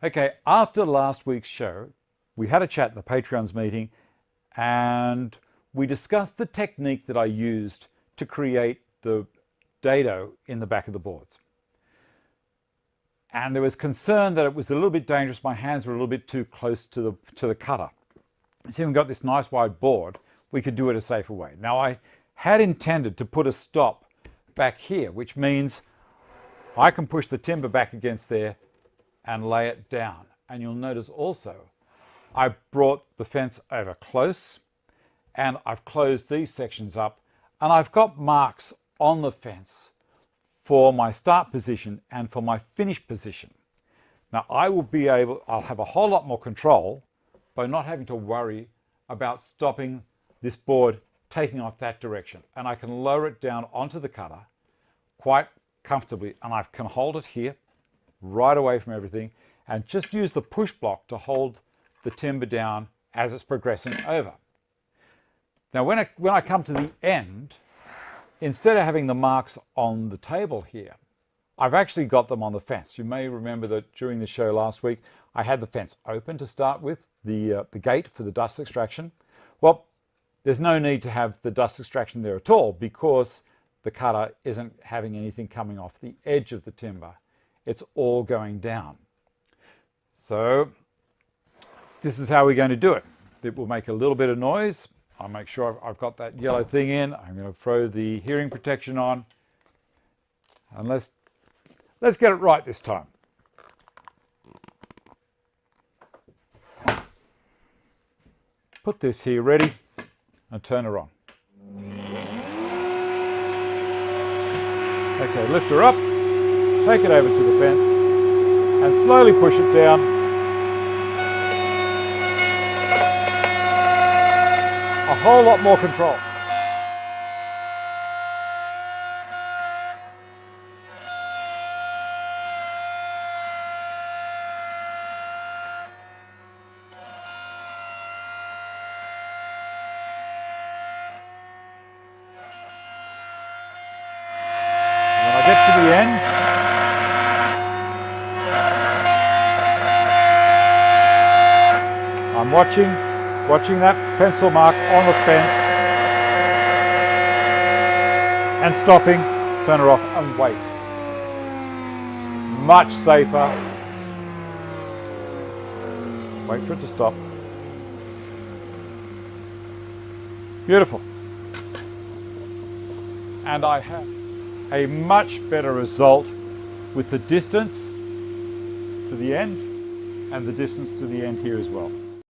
Okay, after last week's show, we had a chat at the Patreon's meeting and we discussed the technique that I used to create the dado in the back of the boards. And there was concern that it was a little bit dangerous. My hands were a little bit too close to the cutter. So we've got this nice wide board, we could do it a safer way. Now I had intended to put a stop back here, which means I can push the timber back against there and lay it down. And you'll notice also, I brought the fence over close and I've closed these sections up and I've got marks on the fence for my start position and for my finish position. Now I'll have a whole lot more control by not having to worry about stopping this board taking off that direction. And I can lower it down onto the cutter quite comfortably and I can hold it here right away from everything and just use the push block to hold the timber down as it's progressing over. Now when I come to the end, instead of having the marks on the table here, I've actually got them on the fence. You may remember that during the show last week, I had the fence open to start with, the gate for the dust extraction. Well, there's no need to have the dust extraction there at all because the cutter isn't having anything coming off the edge of the timber. It's all going down. So this is how we're going to do it. It will make a little bit of noise. I'll make sure I've got that yellow thing in. I'm going to throw the hearing protection on. And let's get it right this time. Put this here ready and turn her on. Okay, lift her up, take it over to the fence and slowly push it down. A whole lot more control. When I get to the end, I'm watching that pencil mark on the fence and stopping, turn her off and wait. Much safer. Wait for it to stop. Beautiful. And I have a much better result with the distance to the end and the distance to the end here as well.